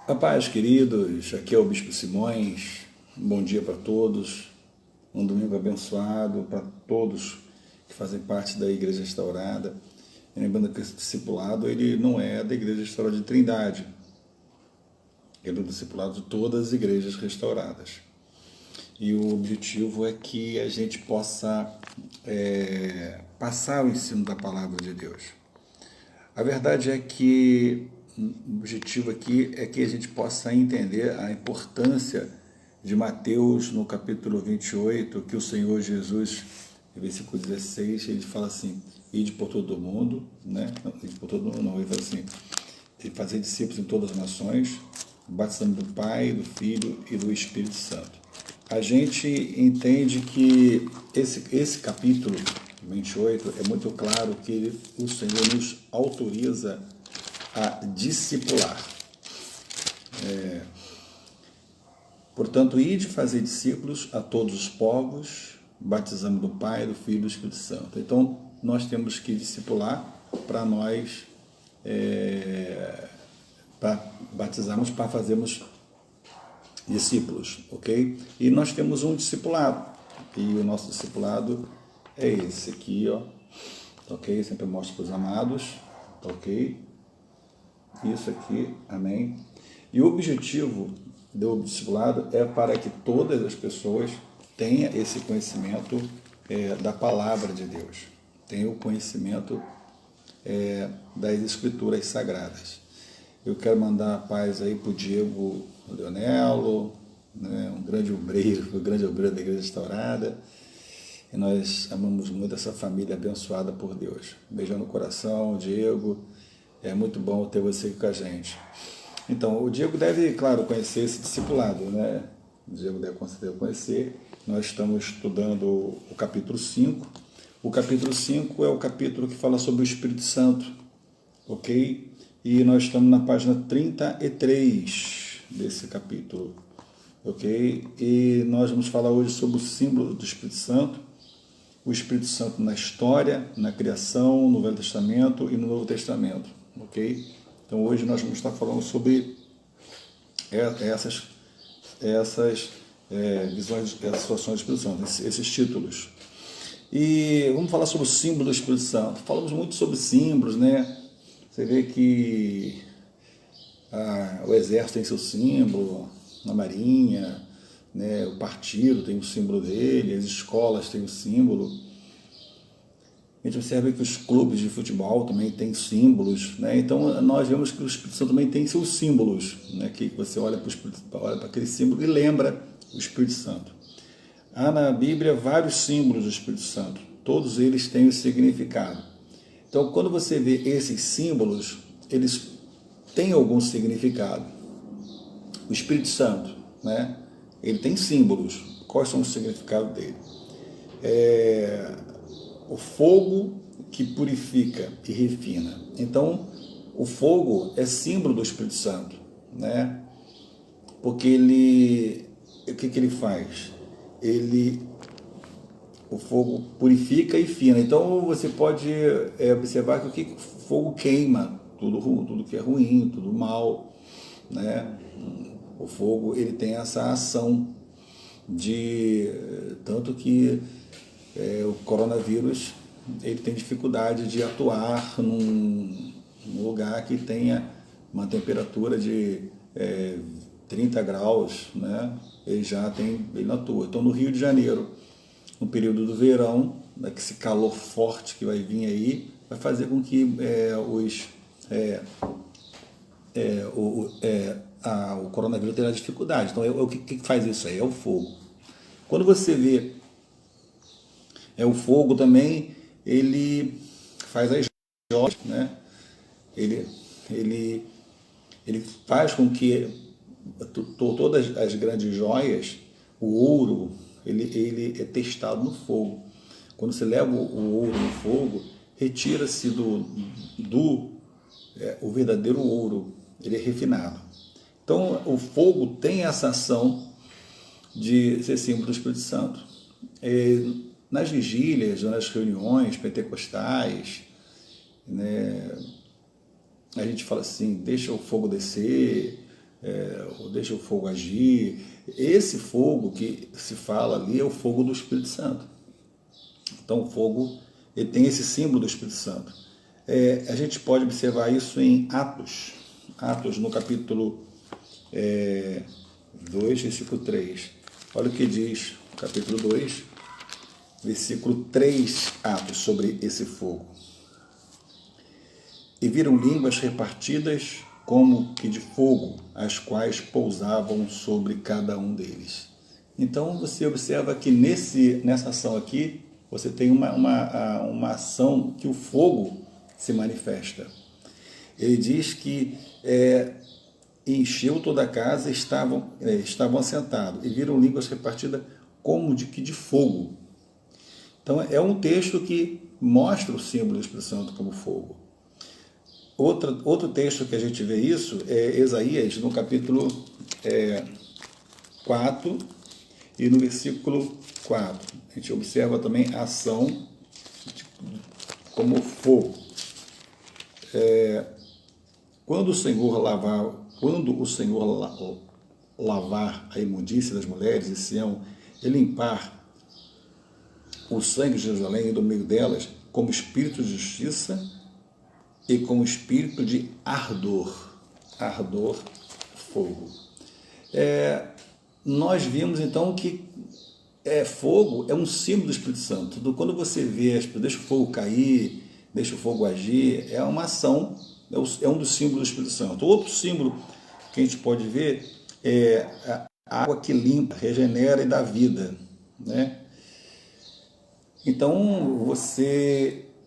A paz, queridos, aqui é o Bispo Simões, um bom dia para todos, um domingo abençoado para todos que fazem parte da Igreja Restaurada. E lembrando que esse discipulado ele não é da Igreja Restaurada de Trindade, ele é o discipulado de todas as igrejas restauradas. E o objetivo é que a gente possa passar o ensino da Palavra de Deus. A verdade é que o objetivo aqui é que a gente possa entender a importância de Mateus no capítulo 28, que o Senhor Jesus, no versículo 16, ele fala assim, ide por todo o mundo, né? Não, ide por todo mundo não, ele fala assim, fazer discípulos em todas as nações, batizando do Pai, do Filho e do Espírito Santo. A gente entende que esse capítulo 28 é muito claro que o Senhor nos autoriza a discipular. Portanto, ide fazer discípulos a todos os povos, batizando do Pai, do Filho e do Espírito Santo. Então, nós temos que discipular para nós para batizarmos, para fazermos discípulos, ok? E nós temos um discipulado, e o nosso discipulado é esse aqui, ó, ok? Sempre mostro para os amados, ok? Isso aqui, amém? E o objetivo do discipulado é para que todas as pessoas tenham esse conhecimento da palavra de Deus, tenham o conhecimento das escrituras sagradas. Eu quero mandar a paz aí para o Diego Leonello, né, um grande obreiro da Igreja Restaurada. E nós amamos muito essa família abençoada por Deus. Um beijão no coração, Diego. É muito bom ter você aqui com a gente. Então, o Diego deve, claro, conhecer esse discipulado, né? O Diego deve conhecer. Nós estamos estudando o capítulo 5. O capítulo 5 é o capítulo que fala sobre o Espírito Santo, ok? E nós estamos na página 33 desse capítulo, ok? E nós vamos falar hoje sobre o símbolo do Espírito Santo, o Espírito Santo na história, na criação, no Velho Testamento e no Novo Testamento, ok? Então hoje nós vamos estar falando sobre essas visões, essas situações do Espírito Santo, esses títulos. E vamos falar sobre o símbolo do Espírito Santo. Falamos muito sobre símbolos, né? Você vê que o exército tem seu símbolo, a marinha, né? O partido tem o símbolo dele, as escolas têm o símbolo. A gente observa que os clubes de futebol também têm símbolos, né? Então nós vemos que o Espírito Santo também tem seus símbolos, né? Que você olha para aquele símbolo e lembra o Espírito Santo. Há na Bíblia vários símbolos do Espírito Santo, todos eles têm um significado. Então, quando você vê esses símbolos, eles têm algum significado. O Espírito Santo, né? Ele tem símbolos. Quais são os significados dele? O fogo que purifica e refina. Então, o fogo é símbolo do Espírito Santo, né? Porque o que ele faz? O fogo purifica e fina. Então você pode observar que o fogo queima tudo que é ruim, tudo mal, né? O fogo ele tem essa ação de tanto que o coronavírus ele tem dificuldade de atuar num lugar que tenha uma temperatura de 30 graus, né? Ele não atua. Então no Rio de Janeiro, no período do verão, né, esse calor forte que vai vir aí, vai fazer com que o coronavírus tenha dificuldade. Então, o que faz isso aí? É o fogo. Quando você vê o fogo também, ele faz as joias, né? Ele faz com que todas as grandes joias, o ouro, ele é testado no fogo. Quando você leva o ouro no fogo, retira-se o verdadeiro ouro, ele é refinado. Então, o fogo tem essa ação de ser símbolo do Espírito Santo. Nas vigílias, nas reuniões pentecostais, né, a gente fala assim, deixa o fogo descer, ou deixa o fogo agir. Esse fogo que se fala ali é o fogo do Espírito Santo. Então o fogo, ele tem esse símbolo do Espírito Santo. A gente pode observar isso em Atos, no capítulo 2, versículo 3. Olha o que diz, capítulo 2, versículo 3, Atos, sobre esse fogo. E viram línguas repartidas como que de fogo, as quais pousavam sobre cada um deles. Então você observa que nessa ação aqui, você tem uma ação que o fogo se manifesta. Ele diz que encheu toda a casa, estavam assentados, e viram línguas repartidas como de fogo. Então é um texto que mostra o símbolo do Espírito Santo como fogo. Outro texto que a gente vê isso é Isaías, no capítulo 4 e no versículo 4. A gente observa também a ação como fogo. Quando o Senhor lavar a imundícia das mulheres em Sião e limpar o sangue de Jerusalém e do meio delas, como espírito de justiça e como espírito de ardor, fogo. Nós vimos então que fogo é um símbolo do Espírito Santo. Quando você vê, deixa o fogo cair, deixa o fogo agir, é uma ação, é um dos símbolos do Espírito Santo. Outro símbolo que a gente pode ver é a água que limpa, regenera e dá vida, né? Então,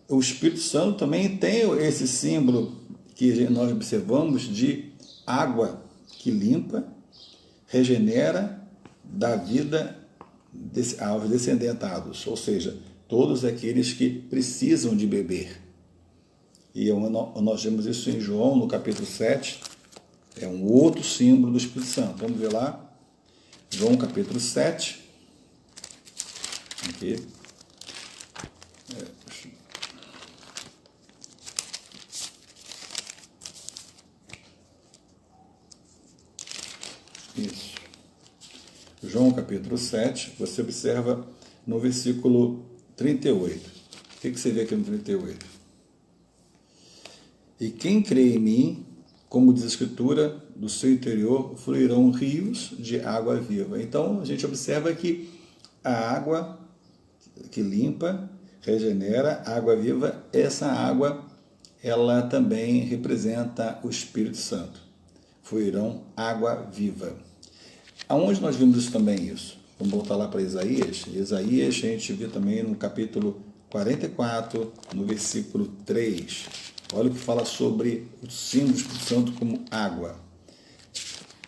o Espírito Santo também tem esse símbolo que nós observamos de água que limpa, regenera, dá vida aos descendentados, ou seja, todos aqueles que precisam de beber. E nós vemos isso em João, no capítulo 7, é um outro símbolo do Espírito Santo. Vamos ver lá, João capítulo 7, aqui. Isso. João capítulo 7, você observa no versículo 38. O que você vê aqui no 38? E quem crê em mim, como diz a Escritura, do seu interior fluirão rios de água viva. Então a gente observa que a água que limpa, regenera, água viva, essa água ela também representa o Espírito Santo. Fluirão água viva. Aonde nós vimos isso também? Vamos voltar lá para Isaías. Isaías a gente vê também no capítulo 44, no versículo 3. Olha o que fala sobre o símbolo do Espírito Santo como água.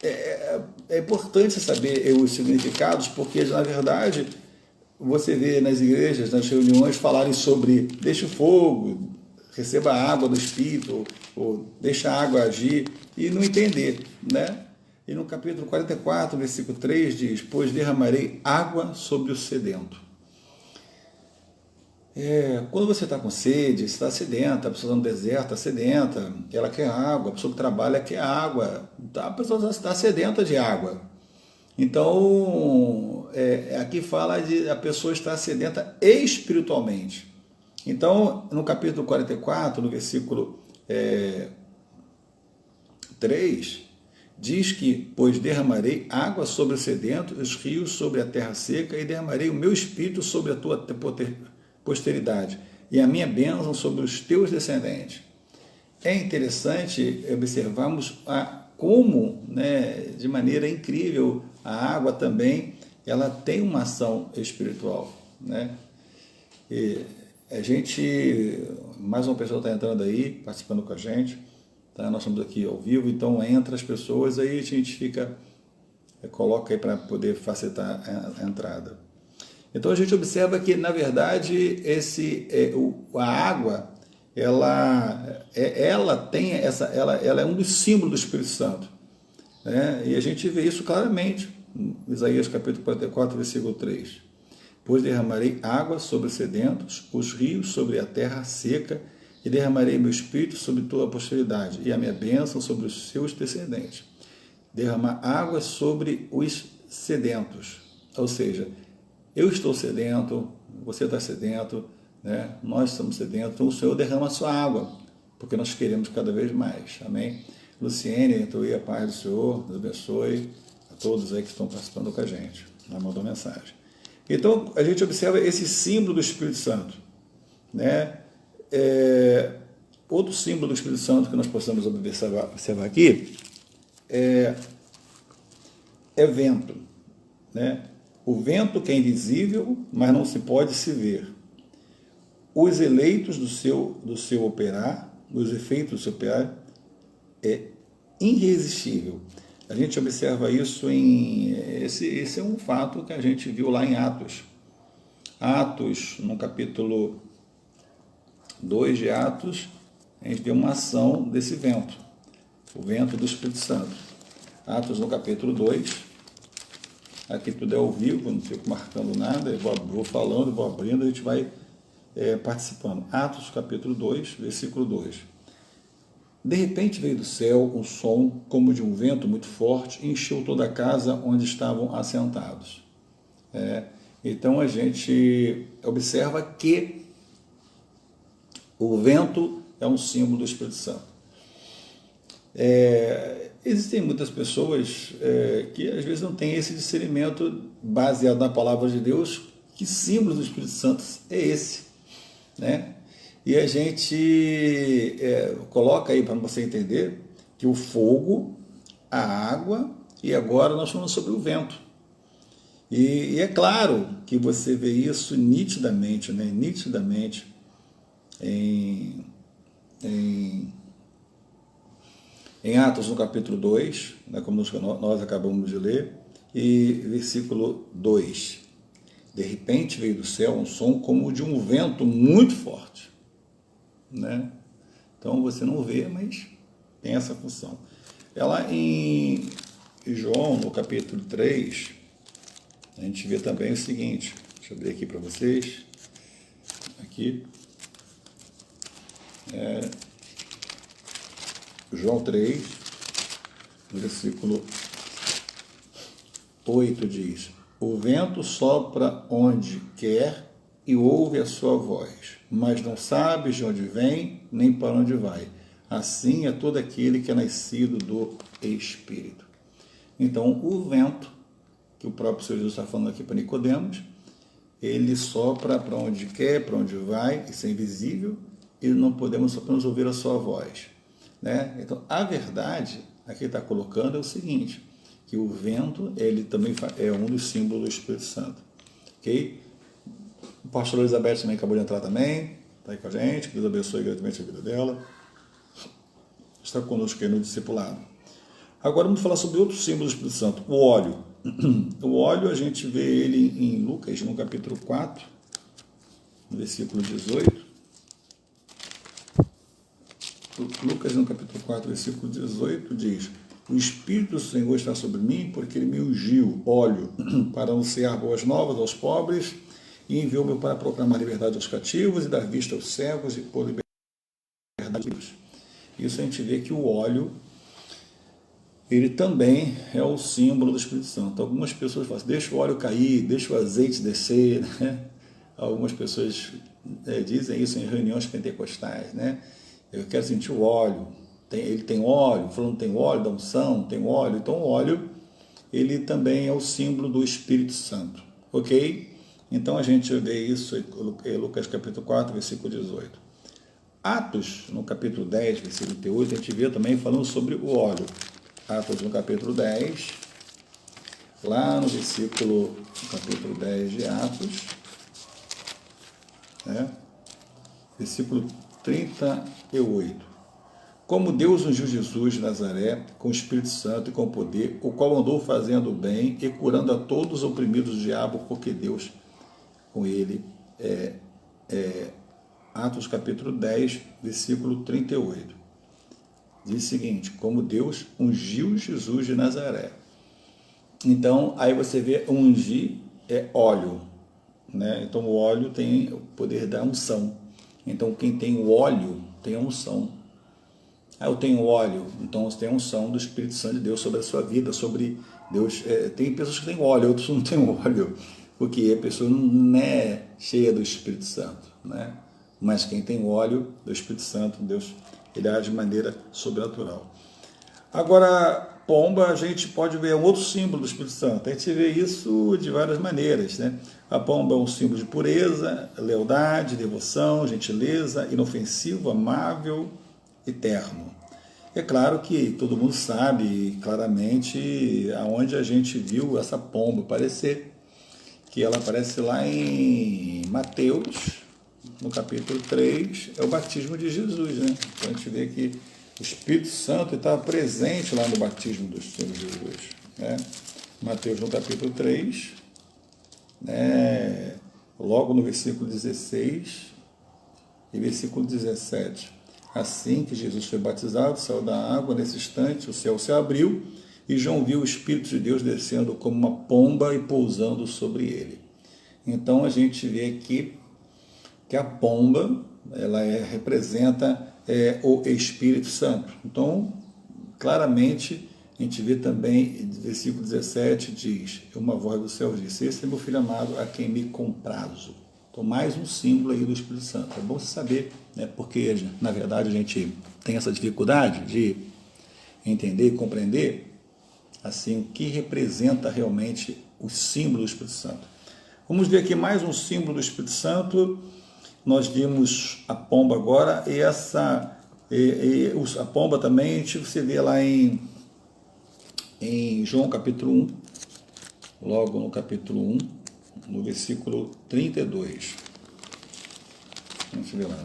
É importante saber os significados, porque na verdade você vê nas igrejas, nas reuniões, falarem sobre deixa o fogo, receba a água do Espírito, ou deixa a água agir, e não entender, né? E no capítulo 44, versículo 3, diz, pois derramarei água sobre o sedento. Quando você está com sede, você está sedenta, a pessoa está no deserto, está sedenta, ela quer água, a pessoa que trabalha quer água, a pessoa está sedenta de água. Então, aqui fala de a pessoa estar sedenta espiritualmente. Então, no capítulo 44, no versículo 3, diz que, pois derramarei água sobre o sedento, os rios sobre a terra seca, e derramarei o meu espírito sobre a tua posteridade, e a minha bênção sobre os teus descendentes. É interessante observarmos como, né, de maneira incrível, a água também ela tem uma ação espiritual, né? E a gente, mais uma pessoa está entrando aí, participando com a gente, tá? Nós estamos aqui ao vivo, então entra as pessoas, aí a gente coloca aí para poder facilitar a entrada. Então a gente observa que, na verdade, a água, ela tem ela é um dos símbolos do Espírito Santo, né? E a gente vê isso claramente, em Isaías capítulo 44, versículo 3. Pois derramarei água sobre os sedentos, os rios sobre a terra seca, e derramarei meu espírito sobre toda a posteridade, e a minha bênção sobre os seus descendentes. derramar água sobre os sedentos. Ou seja, eu estou sedento, você está sedento, né? Nós estamos sedentos, então o Senhor derrama a sua água, porque nós queremos cada vez mais. Amém? Luciene, então a paz do Senhor, Deus abençoe a todos aí que estão participando com a gente. Ela mandou mensagem. Então, a gente observa esse símbolo do Espírito Santo, né? Outro símbolo do Espírito Santo que nós possamos observar aqui é vento, né? O vento que é invisível, mas não se pode se ver. Os eleitos do seu operar, os efeitos do seu operar, é irresistível. A gente observa isso esse é um fato que a gente viu lá em Atos. Atos, no capítulo 2 de Atos, a gente vê uma ação desse vento, o vento do Espírito Santo. Atos, no capítulo 2, aqui tudo é ao vivo, não fico marcando nada, eu vou falando, vou abrindo, a gente vai participando. Atos, capítulo 2, versículo 2. De repente veio do céu um som como de um vento muito forte e encheu toda a casa onde estavam assentados. Então a gente observa que o vento é um símbolo do Espírito Santo. Existem muitas pessoas que às vezes não têm esse discernimento baseado na palavra de Deus. Que símbolo do Espírito Santo é esse? Né? E a gente coloca aí para você entender que o fogo, a água, e agora nós falamos sobre o vento. E é claro que você vê isso nitidamente, né? Nitidamente em Atos, no capítulo 2, né, como nós acabamos de ler, e versículo 2. De repente veio do céu um som como de um vento muito forte. Né? Então você não vê, mas tem essa função. Ela em João, no capítulo 3, a gente vê também o seguinte, deixa eu abrir aqui para vocês, aqui, João 3, no versículo 8 diz: o vento sopra onde quer e ouve a sua voz, mas não sabes de onde vem, nem para onde vai. Assim é todo aquele que é nascido do Espírito. Então, o vento, que o próprio Senhor Jesus está falando aqui para Nicodemos, ele sopra para onde quer, para onde vai, isso é invisível, e não podemos apenas ouvir a sua voz. Né? Então, a verdade, aqui está colocando, é o seguinte, que o vento, ele também é um dos símbolos do Espírito Santo. Ok? O pastor Elizabeth também acabou de entrar também, está aí com a gente, que Deus abençoe grandemente a vida dela. Está conosco aí no discipulado. Agora vamos falar sobre outro símbolo do Espírito Santo, o óleo. O óleo a gente vê ele em Lucas, no capítulo 4, no versículo 18. Lucas, no capítulo 4, versículo 18, diz: o Espírito do Senhor está sobre mim, porque ele me ungiu, óleo, para anunciar boas novas aos pobres, e enviou-me para proclamar liberdade aos cativos e dar vista aos cegos e pôr liberdade aos. Isso a gente vê que o óleo, ele também é o símbolo do Espírito Santo. Algumas pessoas falam assim, deixa o óleo cair, deixa o azeite descer, né? Algumas pessoas dizem isso em reuniões pentecostais, né? Eu quero sentir o óleo. Ele tem óleo, falando tem óleo da unção, tem óleo. Então o óleo, ele também é o símbolo do Espírito Santo, ok? Então a gente vê isso em Lucas capítulo 4, versículo 18. Atos, no capítulo 10, versículo 38, a gente vê também falando sobre o óleo. Atos, no capítulo 10, lá no capítulo 10 de Atos, né? Versículo 38. Como Deus ungiu Jesus de Nazaré com o Espírito Santo e com poder, o qual andou fazendo o bem e curando a todos os oprimidos do diabo, porque Deus com ele. Atos capítulo 10, versículo 38. Diz o seguinte, como Deus ungiu Jesus de Nazaré. Então, aí você vê, ungir é óleo, né? Então, o óleo tem o poder da unção. Então, quem tem o óleo tem a unção. Ah, eu tenho óleo, então você tem a unção do Espírito Santo de Deus sobre a sua vida, sobre Deus. Tem pessoas que têm óleo, outros não têm óleo, porque a pessoa não é cheia do Espírito Santo, né? Mas quem tem óleo do Espírito Santo, Deus, ele age de maneira sobrenatural. Agora, pomba, a gente pode ver um outro símbolo do Espírito Santo. A gente vê isso de várias maneiras, né? A pomba é um símbolo de pureza, lealdade, devoção, gentileza, inofensivo, amável e terno. É claro que todo mundo sabe claramente aonde a gente viu essa pomba aparecer, que ela aparece lá em Mateus, no capítulo 3, é o batismo de Jesus, né? Então a gente vê que o Espírito Santo estava presente lá no batismo do Senhor Jesus, né? Mateus no capítulo 3, né? Logo no versículo 16 e versículo 17. Assim que Jesus foi batizado, saiu da água, nesse instante o céu se abriu e João viu o Espírito de Deus descendo como uma pomba e pousando sobre ele. Então a gente vê aqui que a pomba, ela representa o Espírito Santo. Então, claramente, a gente vê também, versículo 17 diz, uma voz do céu disse, esse é meu filho amado, a quem me comprazo. Então, mais um símbolo aí do Espírito Santo. É bom você saber, né, porque, na verdade, a gente tem essa dificuldade de entender e compreender, assim, o que representa realmente o símbolo do Espírito Santo. Vamos ver aqui mais um símbolo do Espírito Santo. Nós vimos a pomba agora, e a pomba também, você vê lá em João capítulo 1, logo no capítulo 1, no versículo 32. Vamos ver lá.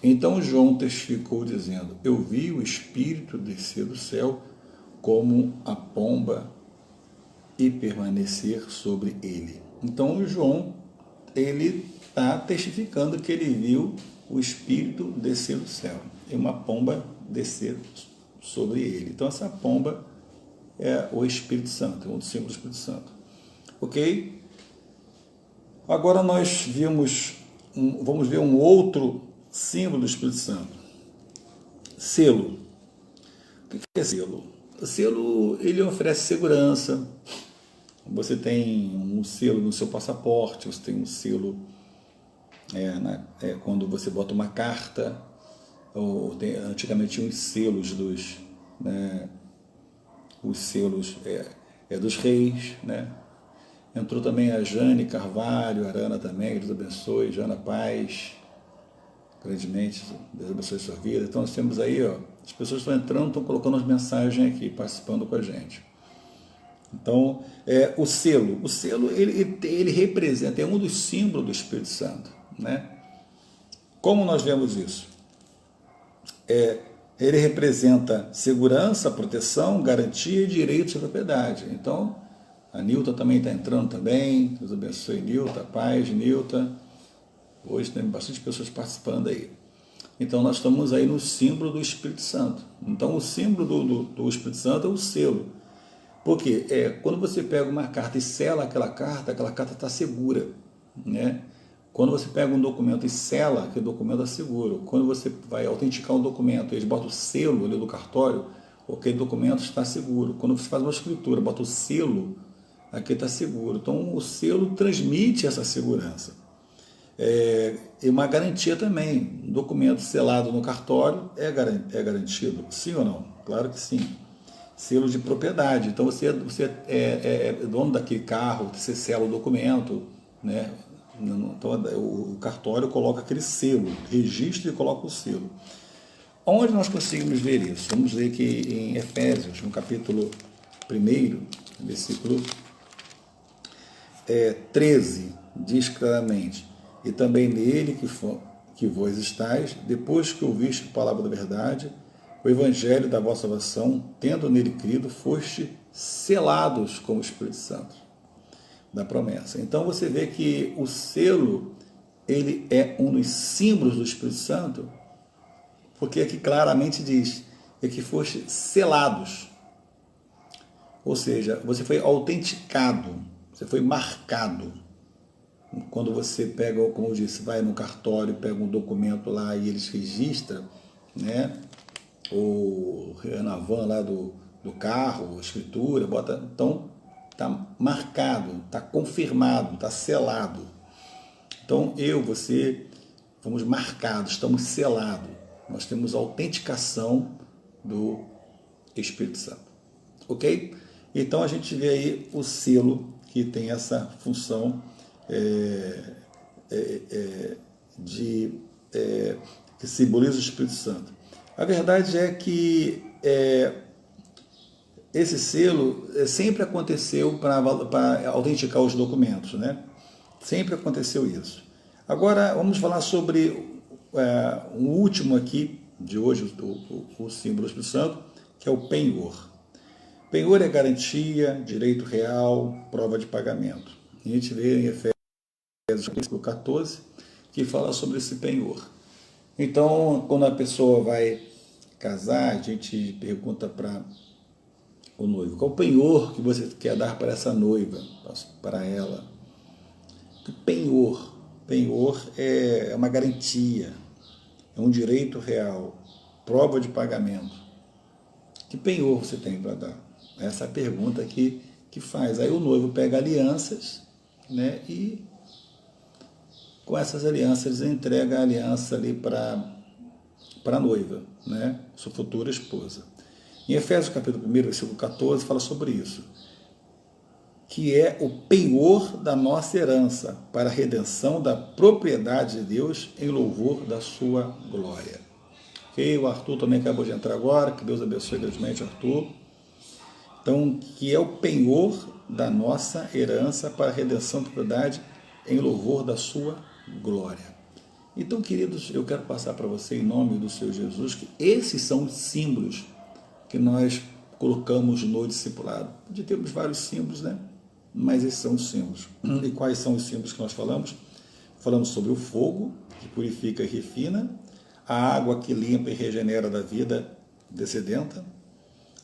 Então João testificou dizendo, eu vi o Espírito descer do céu como a pomba e permanecer sobre ele. Então o João, ele está testificando que ele viu o Espírito descer do céu e uma pomba descer sobre ele. Então essa pomba é o Espírito Santo, é um símbolo do Espírito Santo. Ok? Agora nós vamos ver um outro símbolo do Espírito Santo. Selo. O que é selo? O selo, ele oferece segurança. Você tem um selo no seu passaporte, você tem um selo quando você bota uma carta, antigamente tinha os selos os selos dos reis, né? Entrou também a Jane Carvalho, a Arana também, Deus abençoe, Jana Paz, grandemente, Deus abençoe sua vida. Então nós temos aí, as pessoas estão entrando, estão colocando as mensagens aqui, participando com a gente. Então, o selo ele representa, é um dos símbolos do Espírito Santo, né? Como nós vemos isso? Ele representa segurança, proteção, garantia e direito de propriedade. Então, a Nilta também está entrando também, Deus abençoe Nilta, paz, Nilta. Hoje tem bastante pessoas participando aí. Então, nós estamos aí no símbolo do Espírito Santo. Então, o símbolo do Espírito Santo é o selo. Porque quando você pega uma carta e sela aquela carta está segura, né? Quando você pega um documento e sela, aquele documento está seguro. Quando você vai autenticar um documento, eles botam o selo ali do cartório, aquele documento está seguro. Quando você faz uma escritura, bota o selo, aquele está seguro. Então, o selo transmite essa segurança. E uma garantia também. Um documento selado no cartório é garantido? Sim ou não? Claro que sim. Selo de propriedade. Então, você é dono daquele carro, você sela o documento, né? Então, o cartório coloca aquele selo, registra e coloca o selo. Onde nós conseguimos ver isso? Vamos ver aqui em Efésios, no capítulo 1, versículo 13, diz claramente, e também nele que vós estáis, depois que ouviste a palavra da verdade, o evangelho da vossa salvação, tendo nele crido, foste selados com o Espírito Santo da promessa. Então você vê que o selo, ele é um dos símbolos do Espírito Santo, porque aqui claramente diz que foste selados. Ou seja, você foi autenticado, você foi marcado. quando você pega, como eu disse, vai no cartório, pega um documento lá e eles registram, né? O Renavan lá do carro, a escritura, bota, então está marcado, está confirmado, está selado. Então você, fomos marcados, estamos selados. Nós temos a autenticação do Espírito Santo. Ok? Então a gente vê aí o selo que tem essa função que simboliza o Espírito Santo. A verdade é que esse selo sempre aconteceu para autenticar os documentos, né? Sempre aconteceu isso. Agora vamos falar sobre um último aqui de hoje, o símbolo do Espírito Santo, que é o penhor. Penhor é garantia, direito real, prova de pagamento. A gente vê em Efésios capítulo 14 que fala sobre esse penhor. Então, quando a pessoa vai casar, a gente pergunta para o noivo: qual o penhor que você quer dar para essa noiva, para ela? Que penhor? Penhor é uma garantia, é um direito real, prova de pagamento. Que penhor você tem para dar? Essa é a pergunta que faz. Aí o noivo pega alianças, né, e com essas alianças ele entrega a aliança ali para a noiva, né, sua futura esposa. Em Efésios capítulo 1, versículo 14, fala sobre isso, que é o penhor da nossa herança para a redenção da propriedade de Deus em louvor da sua glória. Ok? O Arthur também acabou de entrar agora, que Deus abençoe grandemente, Arthur. Então, que é o penhor da nossa herança para a redenção da propriedade em louvor da sua glória. Então, queridos, eu quero passar para você, em nome do Senhor Jesus, que esses são os símbolos que nós colocamos no discipulado. Temos vários símbolos, né? Mas esses são os símbolos. E quais são os símbolos que nós falamos? Falamos sobre o fogo, que purifica e refina, a água que limpa e regenera da vida dessedenta,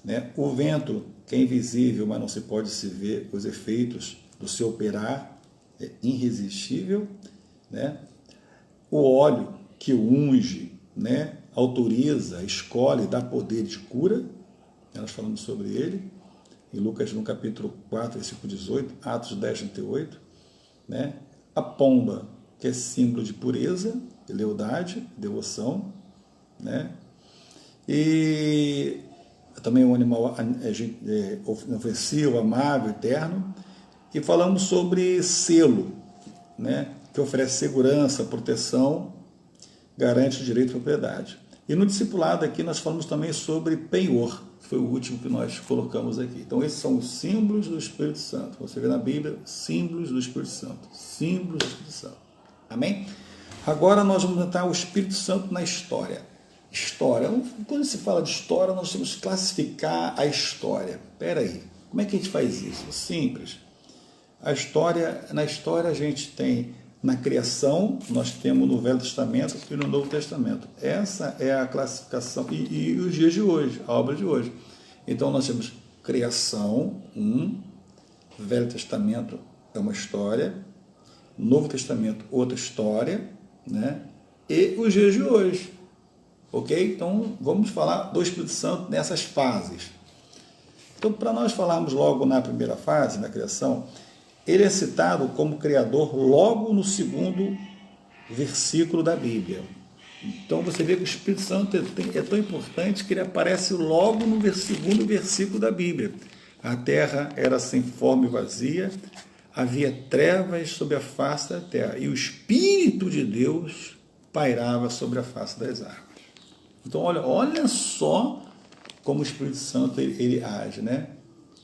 né? O vento, que é invisível, mas não se pode se ver os efeitos do seu operar, é irresistível, né? O óleo que unge, né? Autoriza, escolhe, dá poder de cura, nós falamos sobre ele, em Lucas no capítulo 4, versículo 18, Atos 10, 38, né? A pomba, que é símbolo de pureza, de lealdade, devoção, né? E também um animal ofensivo, amável, eterno. E falamos sobre selo, né? Que oferece segurança, proteção, garante o direito à propriedade. E no discipulado aqui nós falamos também sobre penhor, que foi o último que nós colocamos aqui. Então esses são os símbolos do Espírito Santo. Você vê na Bíblia, símbolos do Espírito Santo. Símbolos do Espírito Santo. Amém? Agora nós vamos entrar o Espírito Santo na história. História. Quando se fala de história, nós temos que classificar a história. Espera aí, como é que a gente faz isso? Simples. A história, na história a gente tem, na criação, nós temos no Velho Testamento e no Novo Testamento. Essa é a classificação, e os dias de hoje, a obra de hoje. Então nós temos criação, Velho Testamento é uma história, Novo Testamento outra história, né? E os dias de hoje. Ok? Então vamos falar do Espírito Santo nessas fases. Então, para nós falarmos logo na primeira fase, na criação, ele é citado como criador logo no segundo versículo da Bíblia. Então você vê que o Espírito Santo é tão importante que ele aparece logo no segundo versículo da Bíblia. A terra era sem forma e vazia, havia trevas sobre a face da terra, e o Espírito de Deus pairava sobre a face das águas. Então olha só como o Espírito Santo ele age, né?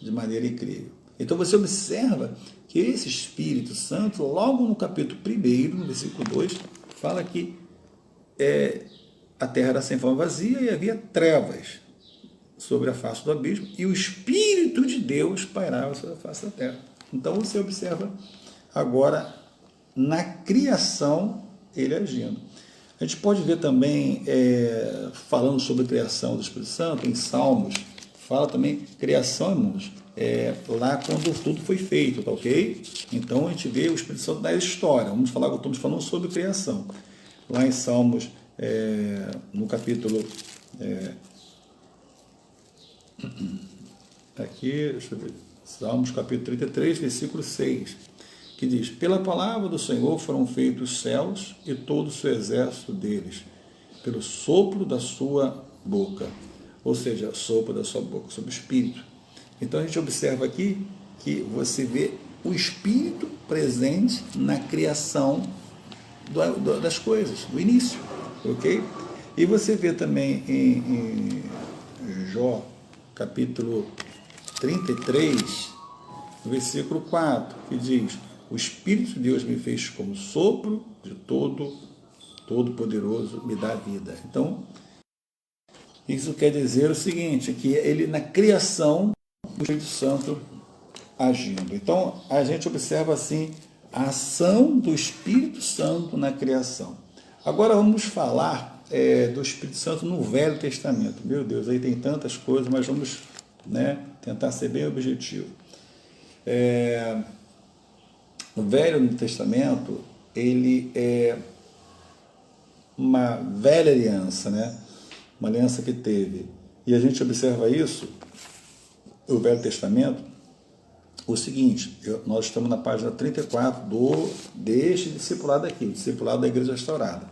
De maneira incrível. Então você observa que esse Espírito Santo, logo no capítulo 1, no versículo 2, fala que a terra era sem forma vazia e havia trevas sobre a face do abismo, e o Espírito de Deus pairava sobre a face da terra. Então você observa agora na criação ele agindo. A gente pode ver também, falando sobre a criação do Espírito Santo, em Salmos, fala também criação, irmãos, lá quando tudo foi feito, tá ok? Então a gente vê o Espírito Santo na história. Estamos falando sobre criação. Lá em Salmos, no capítulo... aqui, deixa eu ver, Salmos capítulo 33, versículo 6, que diz: pela palavra do Senhor foram feitos os céus e todo o seu exército deles, pelo sopro da sua boca, ou seja, sopro da sua boca, sobre o Espírito. Então a gente observa aqui que você vê o Espírito presente na criação das coisas, do início, ok? E você vê também em Jó, capítulo 33, versículo 4, que diz: o Espírito de Deus me fez como sopro de Todo-Poderoso, me dá vida. Então, isso quer dizer o seguinte, que ele na criação, o Espírito Santo agindo. Então, a gente observa assim a ação do Espírito Santo na criação. Agora vamos falar do Espírito Santo no Velho Testamento. Meu Deus, aí tem tantas coisas, mas vamos tentar ser bem objetivo. O Velho Testamento, ele é uma velha aliança, uma aliança que teve. E a gente observa isso, o Velho Testamento, o seguinte, nós estamos na página 34 deste discipulado aqui, o discipulado da Igreja Restaurada.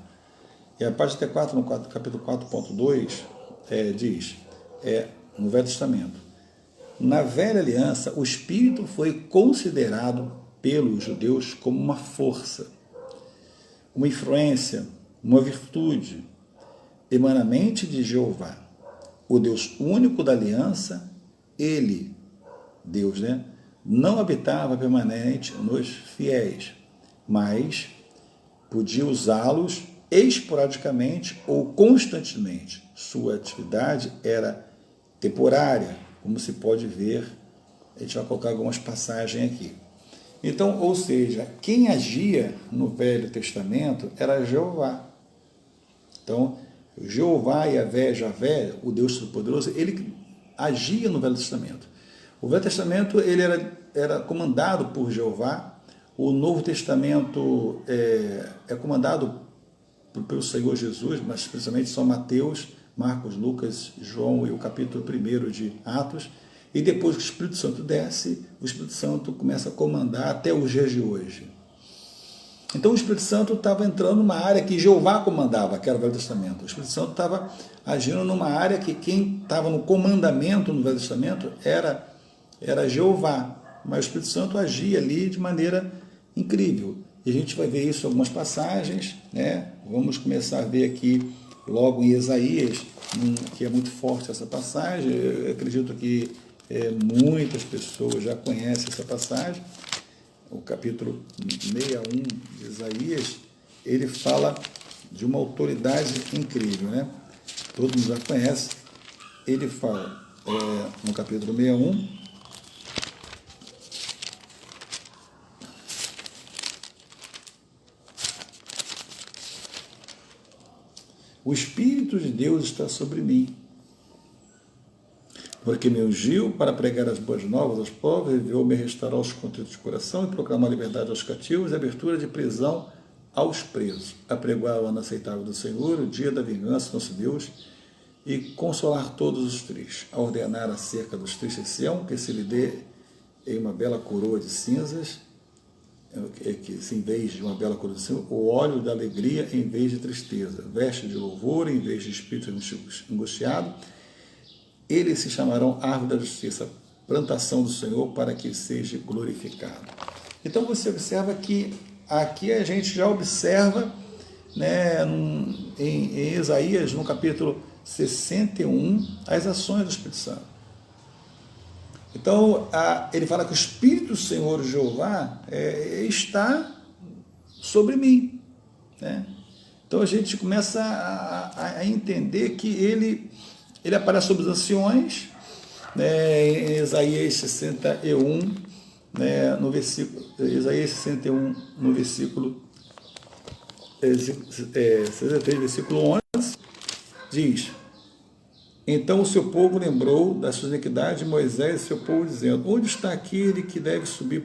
E a página 34, no capítulo 4.2, diz, no Velho Testamento: na velha aliança, o Espírito foi considerado pelos judeus como uma força, uma influência, uma virtude, emanamente de Jeová, o Deus único da aliança. Ele, Deus, não habitava permanente nos fiéis, mas podia usá-los esporadicamente ou constantemente. Sua atividade era temporária, como se pode ver. A gente vai colocar algumas passagens aqui. Então, ou seja, quem agia no Velho Testamento era Jeová. Então, Jeová, Javé, o Deus Todo-Poderoso, ele agia no Velho Testamento. O Velho Testamento ele era comandado por Jeová. O Novo Testamento é comandado pelo Senhor Jesus, mas principalmente São Mateus, Marcos, Lucas, João e o capítulo 1 de Atos. E depois que o Espírito Santo desce, o Espírito Santo começa a comandar até os dias de hoje. Então o Espírito Santo estava entrando numa área que Jeová comandava, que era o Velho Testamento. O Espírito Santo estava agindo numa área que quem estava no comandamento no Velho Testamento era Jeová. Mas o Espírito Santo agia ali de maneira incrível. E a gente vai ver isso em algumas passagens, Vamos começar a ver aqui logo em Isaías, que é muito forte essa passagem. Eu acredito que muitas pessoas já conhecem essa passagem. O capítulo 61 de Isaías, ele fala de uma autoridade incrível, Todo mundo já conhece. Ele fala, no capítulo 61, o Espírito de Deus está sobre mim, porque me ungiu para pregar as boas novas aos pobres, enviou-me restaurar os contritos de coração e proclamar liberdade aos cativos e abertura de prisão aos presos, a pregoar o ano aceitável do Senhor, o dia da vingança do nosso Deus, e consolar todos os tristes, a ordenar acerca dos tristes de Sião, que se lhe dê em uma bela coroa de cinzas, que em vez de uma bela coroa de cinzas, o óleo da alegria em vez de tristeza, veste de louvor em vez de espírito angustiado. Eles se chamarão árvore da justiça, plantação do Senhor, para que seja glorificado. Então você observa que aqui a gente já observa, em Isaías, no capítulo 61, as ações do Espírito Santo. Então ele fala que o Espírito do Senhor Jeová está sobre mim. Então a gente começa a entender que ele aparece sobre os anciões, em Isaías 61, no versículo, Isaías 61, no versículo 63, versículo 11, diz: Então o seu povo lembrou das suas iniquidades de Moisés e seu povo, dizendo: onde está aquele que deve subir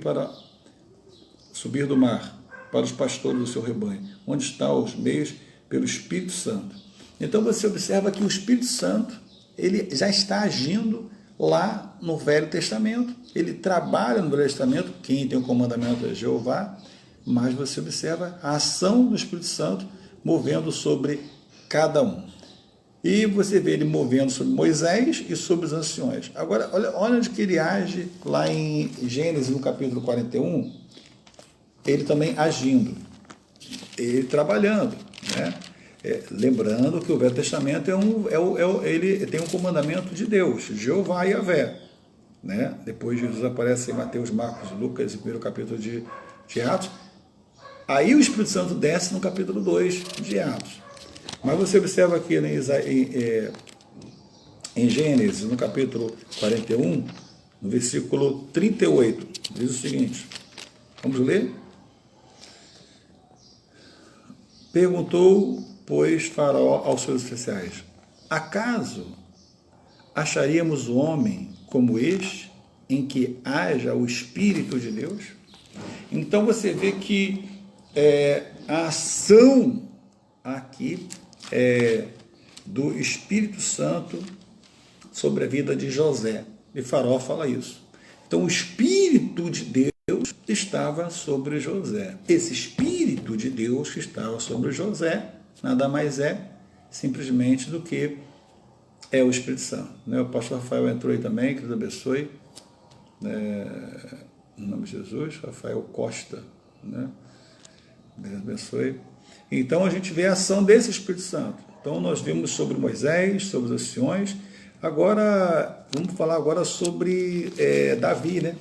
do mar para os pastores do seu rebanho? Onde estão os meios pelo Espírito Santo? Então você observa que o Espírito Santo ele já está agindo lá no Velho Testamento. Ele trabalha no Velho Testamento, quem tem o comandamento é Jeová, mas você observa a ação do Espírito Santo movendo sobre cada um. E você vê ele movendo sobre Moisés e sobre os anciões. Agora, olha onde que ele age lá em Gênesis, no capítulo 41, ele também agindo, ele trabalhando, né? Lembrando que o Velho Testamento ele tem um comandamento de Deus, Jeová e Yahvé, né? Depois Jesus aparece em Mateus, Marcos, Lucas, e primeiro capítulo de Atos. Aí o Espírito Santo desce no capítulo 2 de Atos. Mas você observa aqui em Gênesis, no capítulo 41, no versículo 38, diz o seguinte, vamos ler? Perguntou, pois, Faraó aos seus oficiais: acaso acharíamos homem como este, em que haja o Espírito de Deus? Então você vê que a ação aqui do Espírito Santo sobre a vida de José. E Faraó fala isso. Então o Espírito de Deus estava sobre José. Esse Espírito de Deus que estava sobre José nada mais é simplesmente do que o Espírito Santo. Né? O pastor Rafael entrou aí também, que Deus abençoe. Em nome de Jesus, Rafael Costa. Né? Deus abençoe. Então a gente vê a ação desse Espírito Santo. Então nós vimos sobre Moisés, sobre os anciões. Agora, vamos falar agora sobre Davi, né?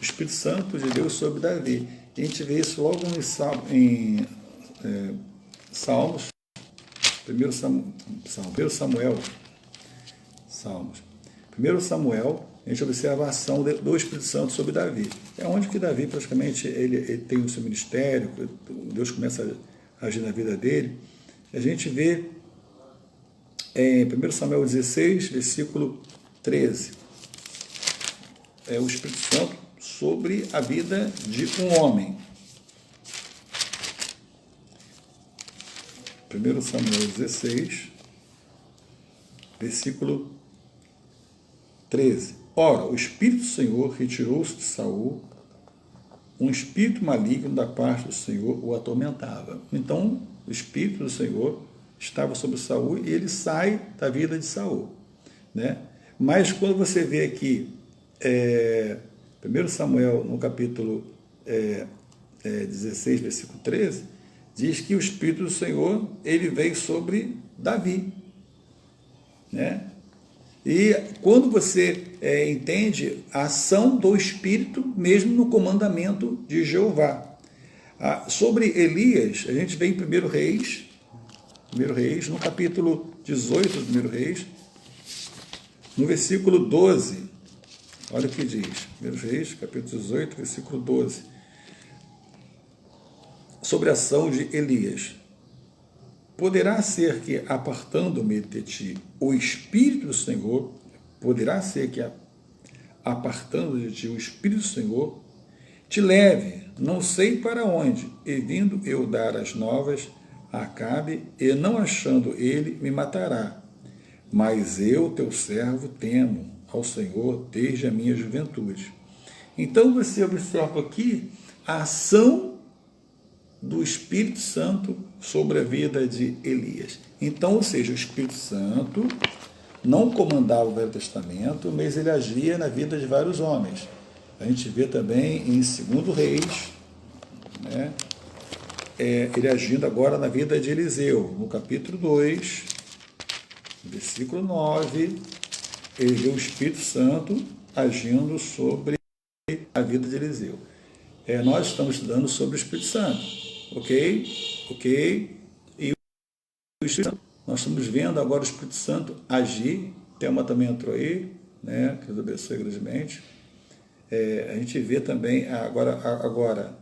O Espírito Santo de Deus sobre Davi. E a gente vê isso logo em Salmos, 1 Samuel, a gente observa a ação do Espírito Santo sobre Davi. É onde que Davi, praticamente, ele tem o seu ministério, Deus começa a agir na vida dele. A gente vê em 1 Samuel 16, versículo 13, o Espírito Santo sobre a vida de um homem. 1 Samuel 16, versículo 13. Ora, o Espírito do Senhor retirou-se de Saul, um espírito maligno da parte do Senhor o atormentava. Então, o Espírito do Senhor estava sobre Saul e ele sai da vida de Saul, né? Mas quando você vê aqui 1 Samuel, no capítulo 16, versículo 13, diz que o Espírito do Senhor, ele veio sobre Davi, né? E quando você entende a ação do Espírito, mesmo no comandamento de Jeová. Sobre Elias, a gente vê em 1 Reis, no capítulo 18 do 1 Reis, no versículo 12, olha o que diz, 1 Reis, capítulo 18, versículo 12, sobre a ação de Elias. Poderá ser que, apartando-me de ti, o Espírito do Senhor, apartando de ti o Espírito do Senhor, te leve, não sei para onde, e vindo eu dar as novas a Acabe, e não achando ele, me matará. Mas eu, teu servo, temo ao Senhor desde a minha juventude. Então você observa aqui a ação do Espírito Santo sobre a vida de Elias. Então, ou seja, o Espírito Santo não comandava o Velho Testamento, mas ele agia na vida de vários homens. A gente vê também em 2 Reis, né, ele agindo agora na vida de Eliseu. No capítulo 2, versículo 9, ele vê o Espírito Santo agindo sobre a vida de Eliseu. Nós estamos estudando sobre o Espírito Santo, ok? E o Espírito Santo, nós estamos vendo agora o Espírito Santo agir. Tema também entrou aí, né? Que Deus abençoe grandemente. A gente vê também agora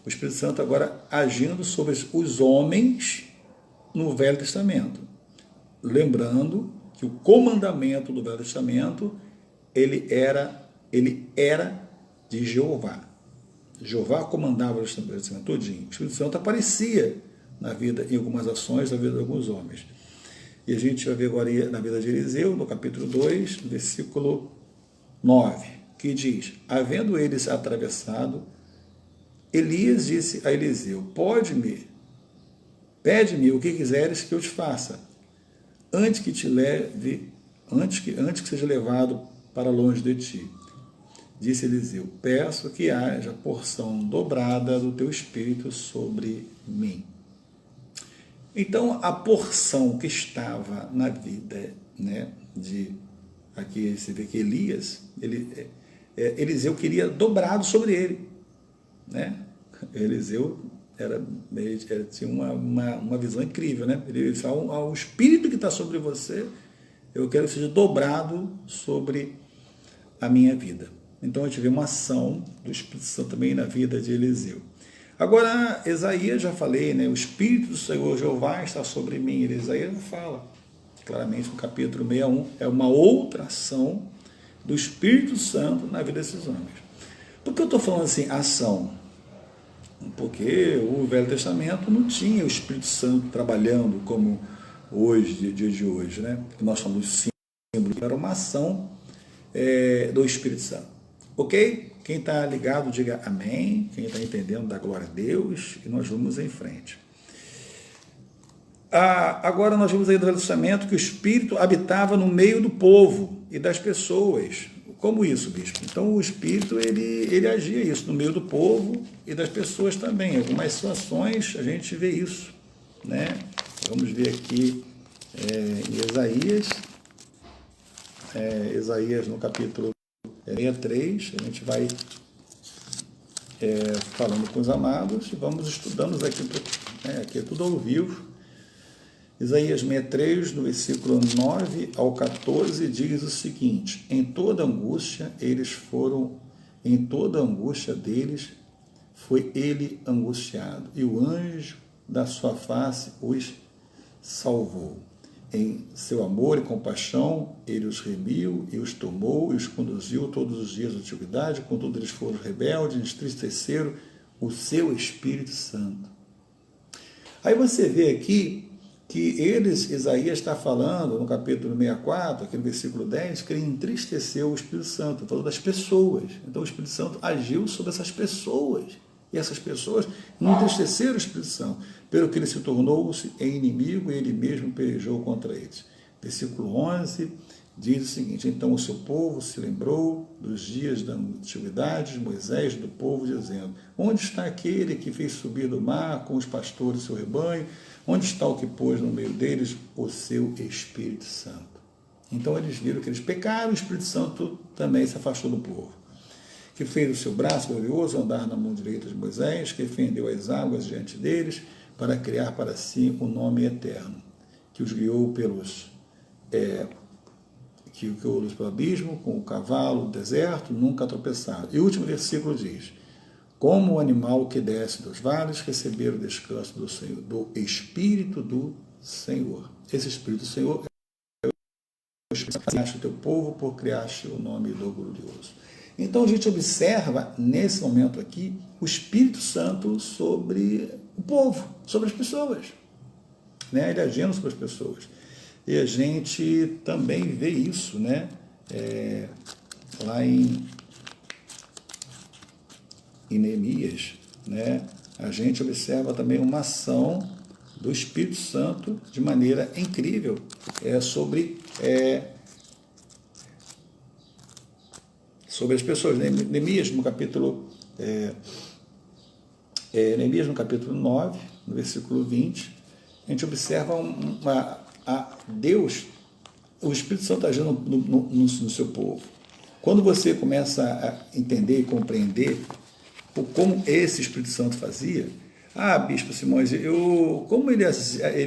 o Espírito Santo agora agindo sobre os homens no Velho Testamento. Lembrando que o comandamento do Velho Testamento, ele era de Jeová. Jeová comandava o Velho Testamento todinho. O Espírito Santo aparecia na vida, em algumas ações da vida de alguns homens. E a gente vai ver agora na vida de Eliseu, no capítulo 2, versículo 9, que diz: havendo eles atravessado, Elias disse a Eliseu: pede-me o que quiseres que eu te faça, antes que seja levado para longe de ti. Disse Eliseu: peço que haja porção dobrada do teu espírito sobre mim. Então, a porção que estava na vida, né, aqui você vê que Elias, Eliseu queria dobrado sobre ele, né? Eliseu tinha uma visão incrível, né? Ele falou: o espírito que está sobre você, eu quero que seja dobrado sobre a minha vida. Então a gente vê uma ação do Espírito Santo também na vida de Eliseu. Agora, Isaías, já falei, né? O Espírito do Senhor Jeová está sobre mim. Isaías não fala claramente no capítulo 61. É uma outra ação do Espírito Santo na vida desses homens. Por que eu estou falando assim, ação? Porque o Velho Testamento não tinha o Espírito Santo trabalhando como hoje, dia de hoje, né? Nós chamamos de símbolo. Era uma ação do Espírito Santo. Ok? Quem está ligado, diga amém. Quem está entendendo, dá glória a Deus. E nós vamos em frente. Agora nós vemos aí do Velho Testamento que o Espírito habitava no meio do povo e das pessoas. Como isso, bispo? Então o Espírito, ele agia isso no meio do povo e das pessoas também. Em algumas situações a gente vê isso, né? Vamos ver aqui em Isaías. Isaías no capítulo 63, a gente vai falando com os amados e vamos estudando aqui, aqui é tudo ao vivo. Isaías 63, no versículo 9 ao 14, diz o seguinte: em toda angústia deles foi ele angustiado, e o anjo da sua face os salvou. Em seu amor e compaixão, ele os remiu e os tomou e os conduziu todos os dias da antiguidade, contudo eles foram rebeldes, entristeceram o seu Espírito Santo. Aí você vê aqui que Isaías está falando no capítulo 64, aqui no versículo 10, que ele entristeceu o Espírito Santo, falou das pessoas. Então o Espírito Santo agiu sobre essas pessoas. E essas pessoas não entristeceram o Espírito Santo, pelo que ele se tornou-se inimigo e ele mesmo pelejou contra eles. Versículo 11 diz o seguinte: então o seu povo se lembrou dos dias da antiguidade de Moisés, do povo, dizendo: onde está aquele que fez subir do mar com os pastores o seu rebanho? Onde está o que pôs no meio deles o seu Espírito Santo? Então eles viram que eles pecaram, o Espírito Santo também se afastou do povo. Que fez o seu braço glorioso andar na mão direita de Moisés, que fendeu as águas diante deles, para criar para si um nome eterno, que os guiou pelo abismo, com o cavalo do deserto, nunca tropeçaram. E o último versículo diz: como o animal que desce dos vales, receberam o descanso do Senhor, do Espírito do Senhor. Esse Espírito do Senhor é o Espírito que criaste o teu povo, por criaste o nome do glorioso. Então a gente observa, nesse momento aqui, o Espírito Santo sobre o povo, sobre as pessoas, né? Ele agindo sobre as pessoas. E a gente também vê isso, né? Lá em Neemias, né? A gente observa também uma ação do Espírito Santo de maneira incrível sobre as pessoas. Neemias no capítulo 9, no versículo 20, a gente observa Deus, o Espírito Santo agindo no seu povo. Quando você começa a entender e compreender como esse Espírito Santo fazia, Bispo Simões, como ele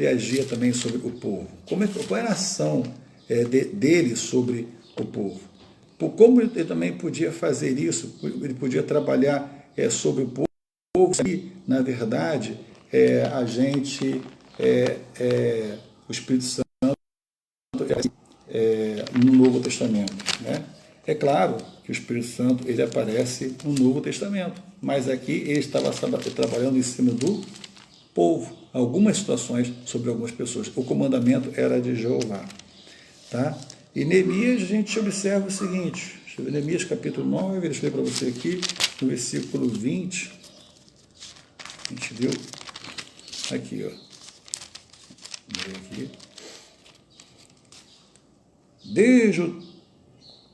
agia também sobre o povo? Qual era a ação dele sobre o povo? Como ele também podia fazer isso? Ele podia trabalhar sobre o povo. E, na verdade, o Espírito Santo Testamento, né? É claro que o Espírito Santo ele aparece no Novo Testamento, mas aqui ele estava trabalhando em cima do povo, algumas situações sobre algumas pessoas. O comandamento era de Jeová, tá? E Neemias a gente observa o seguinte, deixa eu ver, Neemias capítulo 9, deixa eu ler para você aqui, no versículo 20, a gente viu aqui, ó, aqui.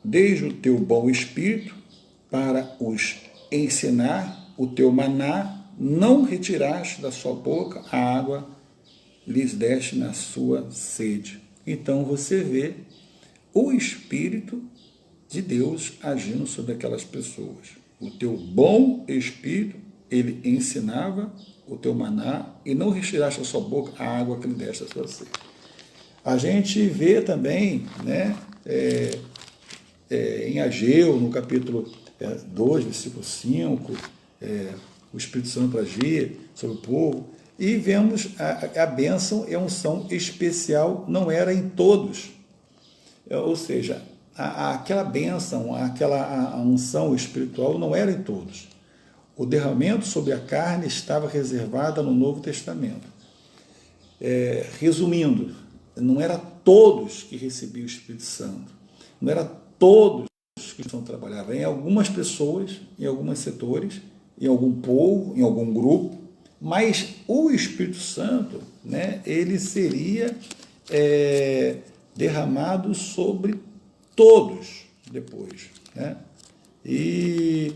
Desde o teu bom espírito para os ensinar o teu maná, não retiraste da sua boca a água, lhes deste na sua sede. Então você vê o Espírito de Deus agindo sobre aquelas pessoas. O teu bom espírito, ele ensinava o teu maná e não retiraste da sua boca a água que lhe deste na sua sede. A gente vê também, né, em Ageu, no capítulo 2, versículo 5, o Espírito Santo agir sobre o povo, e vemos a bênção e a unção especial não era em todos, ou seja, aquela bênção, aquela unção espiritual não era em todos. O derramamento sobre a carne estava reservada no Novo Testamento. Resumindo, não era todos que recebiam o Espírito Santo, não era todos que trabalhavam, em algumas pessoas, em alguns setores, em algum povo, em algum grupo, mas o Espírito Santo, né, ele seria derramado sobre todos depois, né? E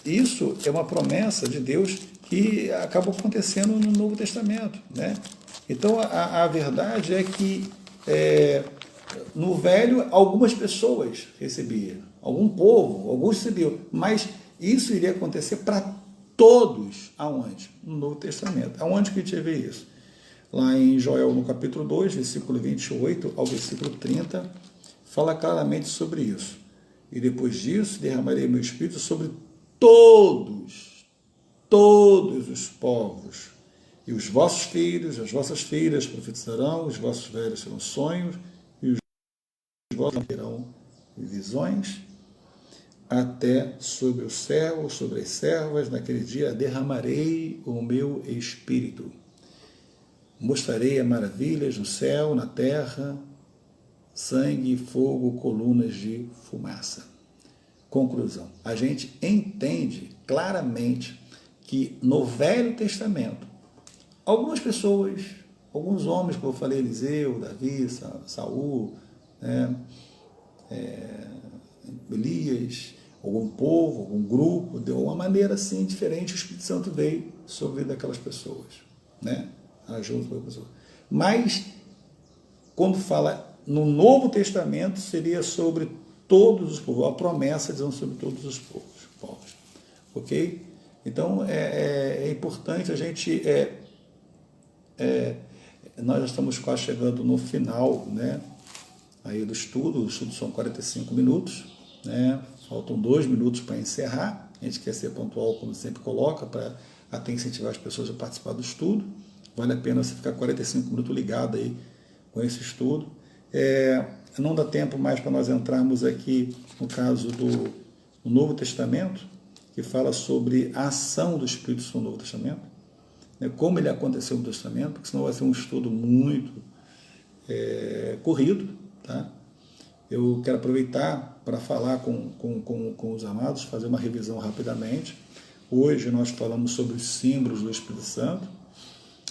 isso é uma promessa de Deus que acabou acontecendo no Novo Testamento, né? Então a verdade é que no Velho algumas pessoas recebiam, algum povo, alguns recebiam, mas isso iria acontecer para todos, aonde? No Novo Testamento. Aonde que a gente vê isso? Lá em Joel, no capítulo 2, versículo 28 ao versículo 30, fala claramente sobre isso. E depois disso, derramarei meu Espírito sobre todos os povos. E os vossos filhos, as vossas filhas profetizarão, os vossos velhos terão sonhos, e os vossos terão visões, até sobre os servos, sobre as servas, naquele dia derramarei o meu Espírito. Mostrarei as maravilhas no céu, na terra, sangue, fogo, colunas de fumaça. Conclusão. A gente entende claramente que no Velho Testamento, algumas pessoas, alguns homens, como eu falei, Eliseu, Davi, Saul, né, Elias, algum povo, algum grupo, de uma maneira assim diferente, o Espírito Santo veio sobre a vida daquelas pessoas, né? Ajuda para a pessoa. Mas, quando fala no Novo Testamento, seria sobre todos os povos, a promessa dizendo sobre todos os povos. Ok? Então, é importante a gente... nós já estamos quase chegando no final, né, aí do estudo. O estudo são 45 minutos, né? Faltam 2 minutos para encerrar. A gente quer ser pontual, como sempre coloca, para até incentivar as pessoas a participar do estudo. Vale a pena você ficar 45 minutos ligado aí com esse estudo. Não dá tempo mais para nós entrarmos aqui no caso do Novo Testamento, que fala sobre a ação do Espírito Santo no Novo Testamento, né, como ele aconteceu no Testamento, porque senão vai ser um estudo muito corrido, tá? Eu quero aproveitar para falar com os amados, fazer uma revisão rapidamente. Hoje nós falamos sobre os símbolos do Espírito Santo.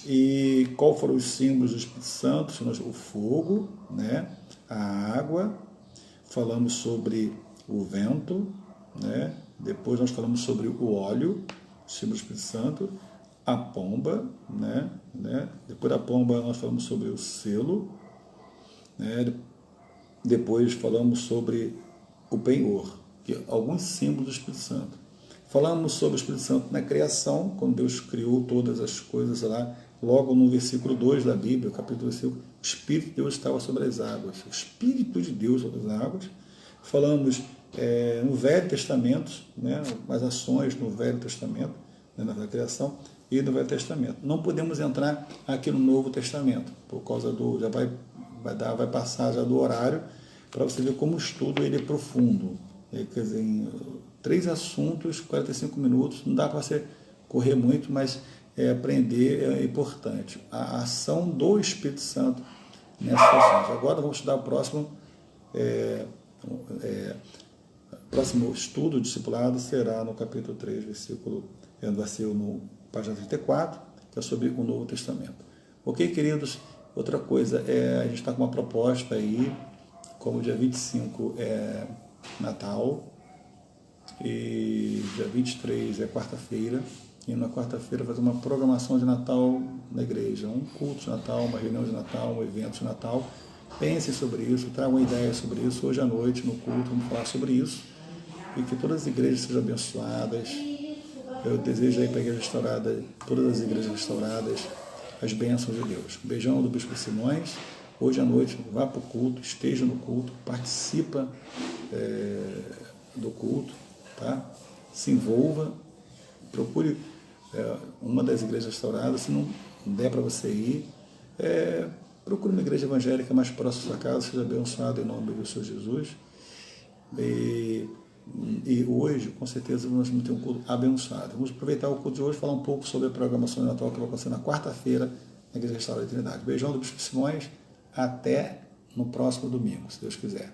E qual foram os símbolos do Espírito Santo? O fogo, né? A água, falamos sobre o vento, né? Depois nós falamos sobre o óleo, o símbolo do Espírito Santo, a pomba, né? Depois da pomba nós falamos sobre o selo, né? Depois falamos sobre o penhor, que alguns símbolos do Espírito Santo. Falamos sobre o Espírito Santo na criação, quando Deus criou todas as coisas lá, logo no versículo 2 da Bíblia, capítulo 5, o Espírito de Deus estava sobre as águas. O Espírito de Deus sobre as águas. Falamos no Velho Testamento, né, as ações no Velho Testamento, né, na criação, e no Velho Testamento. Não podemos entrar aqui no Novo Testamento, por causa do... vai passar já do horário, para você ver como o estudo ele é profundo. Quer dizer, em 3 assuntos, 45 minutos, não dá para você correr muito, mas aprender é importante. A ação do Espírito Santo nessas ações. Agora vamos estudar o próximo estudo discipulado será no capítulo 3, vai ser no página 34, que é sobre o Novo Testamento. Ok, queridos? Outra coisa, a gente está com uma proposta aí, como dia 25 é Natal, e dia 23 é quarta-feira, e na quarta-feira fazer uma programação de Natal na igreja, um culto de Natal, uma reunião de Natal, um evento de Natal. Pensem sobre isso, tragam ideias sobre isso. Hoje à noite, no culto, vamos falar sobre isso, e que todas as igrejas sejam abençoadas. Eu desejo aí para a igreja restaurada, todas as igrejas restauradas, as bênçãos de Deus. Um beijão do Bispo Simões. Hoje à noite, vá para o culto, esteja no culto, participa do culto, tá? Se envolva, procure uma das igrejas restauradas. Se não der para você ir, procure uma igreja evangélica mais próxima da sua casa. Seja abençoado em nome do Senhor Jesus. E hoje, com certeza, nós vamos ter um culto abençoado. Vamos aproveitar o culto de hoje e falar um pouco sobre a programação de Natal que vai acontecer na quarta-feira na Igreja Restaurada da Trindade. Beijão do Bispo Simões, até no próximo domingo, se Deus quiser.